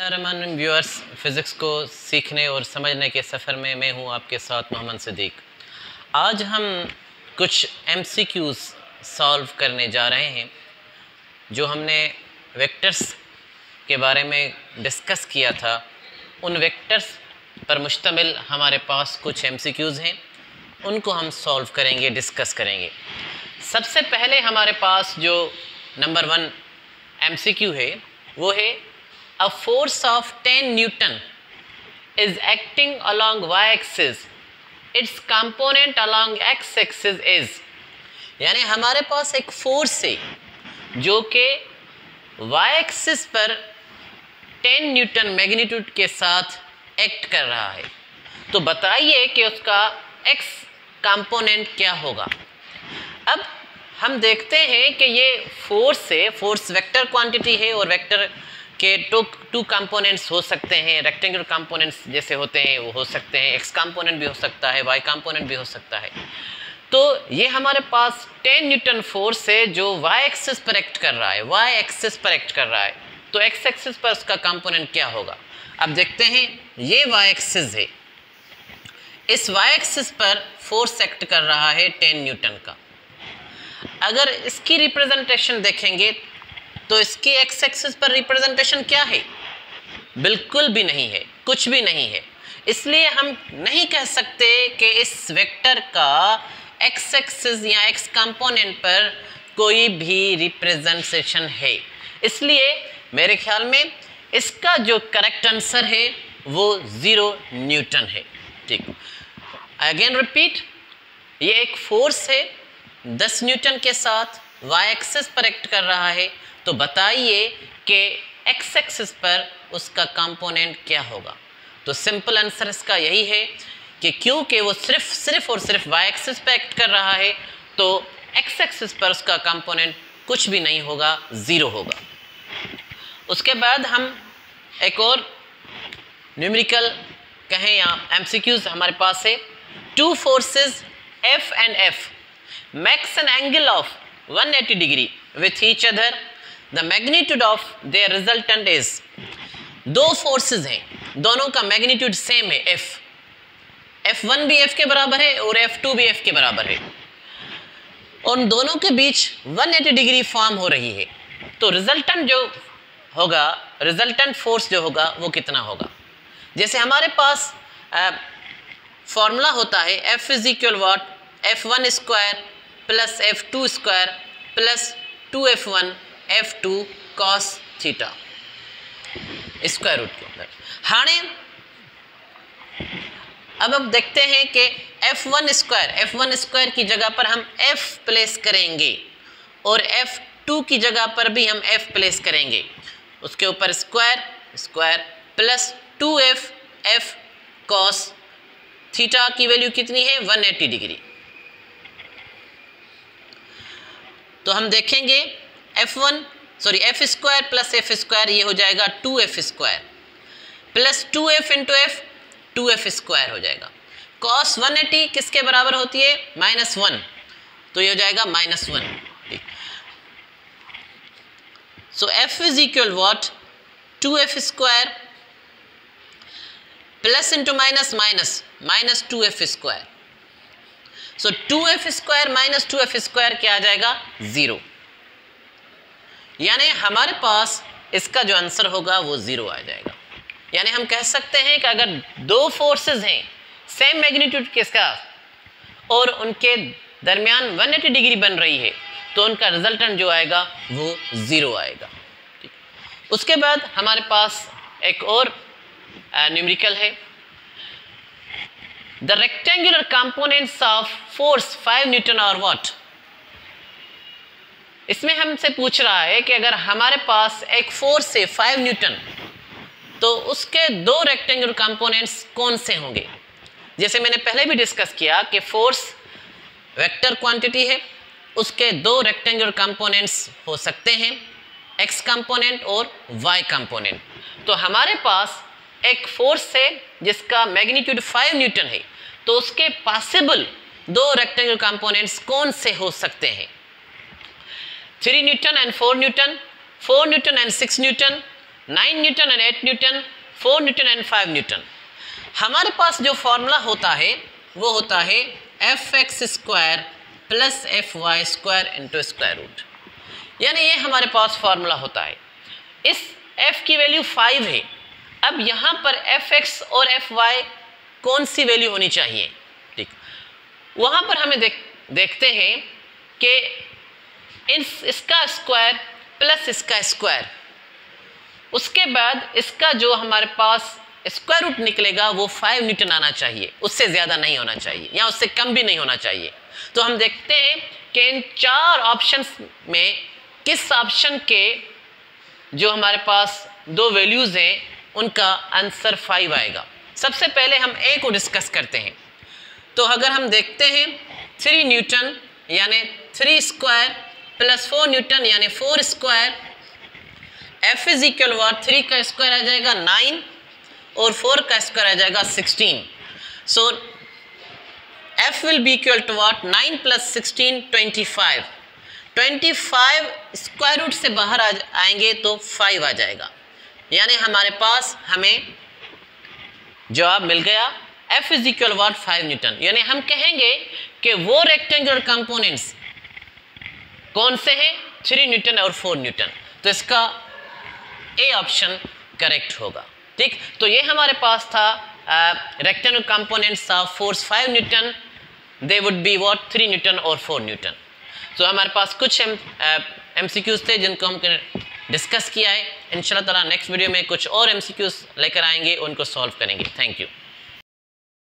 Rahman viewers, physics को सीखने और समझने के सफ़र में मैं हूं आपके साथ मोहम्मद सिद्दीक। आज हम कुछ MCQs सॉल्व करने जा रहे हैं। जो हमने वेक्टर्स के बारे में डिस्कस किया था, उन वेक्टर्स पर मुश्तमिल हमारे पास कुछ MCQs हैं, उनको हम सॉल्व करेंगे, डिस्कस करेंगे। सबसे पहले हमारे पास जो नंबर 1 MCQ है वो है A force of 10 Newton is acting along y-axis. Its component along x-axis is. यानी हमारे पास एक फोर्स है जो कि y-axis पर 10 न्यूटन मैग्नीट्यूड के साथ एक्ट कर रहा है। तो बताइए कि उसका x कंपोनेंट क्या होगा। अब हम देखते हैं कि ये फोर्स है, फोर्स वेक्टर क्वांटिटी है और वेक्टर के टू कंपोनेंट्स हो सकते हैं। रेक्टेंगुलर कंपोनेंट्स जैसे होते हैं वो हो सकते हैं, एक्स कंपोनेंट भी हो सकता है, वाई कंपोनेंट भी हो सकता है। तो ये हमारे पास 10 न्यूटन फोर्स है जो वाई एक्सिस पर एक्ट कर रहा है, वाई एक्सिस पर एक्ट कर रहा है। तो एक्स एक्सिस पर उसका कंपोनेंट क्या होगा। अब देखते हैं, ये वाई एक्सिस है, इस वाई एक्सिस पर फोर्स एक्ट कर रहा है 10 न्यूटन का। अगर इसकी रिप्रेजेंटेशन देखेंगे तो इसकी एक्स एक्सिस पर रिप्रेजेंटेशन क्या है? बिल्कुल भी नहीं है, कुछ भी नहीं है। इसलिए हम नहीं कह सकते कि इस वेक्टर का एक्स एक्सिस या एक्स कंपोनेंट पर कोई भी रिप्रेजेंटेशन है। इसलिए मेरे ख्याल में इसका जो करेक्ट आंसर है वो 0 न्यूटन है। ठीक, अगेन रिपीट, ये एक फोर्स है 10 न्यूटन के साथ वाई एक्सिस पर एक्ट कर रहा है। तो बताइए कि एक्स एक्सिस पर उसका कंपोनेंट क्या होगा। तो सिंपल आंसर इसका यही है कि क्योंकि वो सिर्फ और सिर्फ वाई एक्सिस पर एक्ट कर रहा है, तो एक्स एक्सिस पर उसका कंपोनेंट कुछ भी नहीं होगा, 0 होगा। उसके बाद हम एक और न्यूमेरिकल कहें या MCQs हमारे पास है। 2 forces F and F makes an angle of 180 degree with each other. The magnitude of their resultant is. 2 forces हैं, दोनों का मैग्नीट्यूड सेम है F। F1 भी F के बराबर है और F2 भी F के बराबर है। उन दोनों के बीच 180 डिग्री फॉर्म हो रही है। तो रिजल्टेंट जो होगा, रिजल्टेंट फोर्स जो होगा वो कितना होगा। जैसे हमारे पास फॉर्मूला होता है F is equal what, F1 square plus F2 square plus 2F1 F2 cos theta square root के अंदर। हाणे अब देखते हैं कि F1 स्क्वायर की जगह पर हम F प्लेस करेंगे और F2 की जगह पर भी हम F प्लेस करेंगे। उसके ऊपर square plus 2F F cos theta की वैल्यू कितनी है, 180 डिग्री। तो हम देखेंगे F square plus F square, ये हो जाएगा 2F square plus 2F into F, 2F square हो जाएगा। cos 180 किसके बराबर होती है, -1, तो ये हो जाएगा -1। सो F is equal what, 2F square plus into minus 2F square. So 2F square minus 2F square क्या आ जाएगा, 0। यानी हमारे पास इसका जो आंसर होगा वो 0 आ जाएगा। यानी हम कह सकते हैं कि अगर 2 फोर्सेस हैं सेम मैग्नीट्यूड के साथ और उनके दरमियान 180 डिग्री बन रही है, तो उनका रिजल्टेंट जो आएगा वो 0 आएगा। उसके बाद हमारे पास एक और न्यूमेरिकल है। The rectangular components of force 5 Newton और व्हाट। इसमें हमसे पूछ रहा है कि अगर हमारे पास एक फोर्स है 5 न्यूटन, तो उसके 2 रेक्टेंगुलर कंपोनेंट्स कौन से होंगे। जैसे मैंने पहले भी डिस्कस किया कि फोर्स वेक्टर क्वांटिटी है, उसके 2 रेक्टेंगुलर कंपोनेंट्स हो सकते हैं, एक्स कंपोनेंट और वाई कंपोनेंट। तो हमारे पास एक फोर्स है जिसका मैग्नीट्यूड 5 न्यूटन है, तो उसके पॉसिबल 2 रेक्टेंगुलर कंपोनेंट्स कौन से हो सकते हैं। 3 Newton and 4 Newton, 4 Newton and 6 Newton, 9 Newton and 8 Newton, 4 Newton and 5 Newton. हमारे पास जो फॉर्मूला होता है वो होता है fx square plus fy square into square root, यानी ये हमारे पास फॉर्मूला होता है। इस f की वैल्यू 5 है। अब यहाँ पर fx और fy कौन सी वैल्यू होनी चाहिए? ठीक, वहाँ पर हमें देखते हैं कि इसका स्क्वायर प्लस इसका स्क्वायर, उसके बाद इसका जो हमारे पास स्क्वायर रूट निकलेगा वो 5 न्यूटन आना चाहिए, उससे ज़्यादा नहीं होना चाहिए या उससे कम भी नहीं होना चाहिए। तो हम देखते हैं कि इन 4 ऑप्शंस में किस ऑप्शन के जो हमारे पास 2 वैल्यूज़ हैं उनका आंसर 5 आएगा। सबसे पहले हम ए को डिस्कस करते हैं। तो अगर हम देखते हैं 3 न्यूटन यानी 3 स्क्वायर प्लस 4 न्यूटन यानी 4 स्क्वायर, एफ इज इक्वल वाट 3 का स्क्वायर आ जाएगा 9 और 4 का स्क्वायर आ जाएगा 16। So F will be equal to what 9 plus 16 25। 25 square root से बाहर आएंगे तो 5 आ जाएगा, यानी हमारे पास हमें जवाब मिल गया F is equal what 5 newton. यानी हम कहेंगे कि वो रेक्टेंगुलर कंपोनेंट्स कौन से हैं? 3 न्यूटन और 4 न्यूटन। तो इसका ए ऑप्शन करेक्ट होगा। ठीक, तो ये हमारे पास था rectangular components of force 5 Newton, they would be what 3 Newton और 4 न्यूटन। तो हमारे पास कुछ एमसीक्यूज थे जिनको हम डिस्कस किया है। इंशाल्लाह ताला नेक्स्ट वीडियो में कुछ और एमसीक्यूज लेकर आएंगे, उनको सॉल्व करेंगे। Thank you.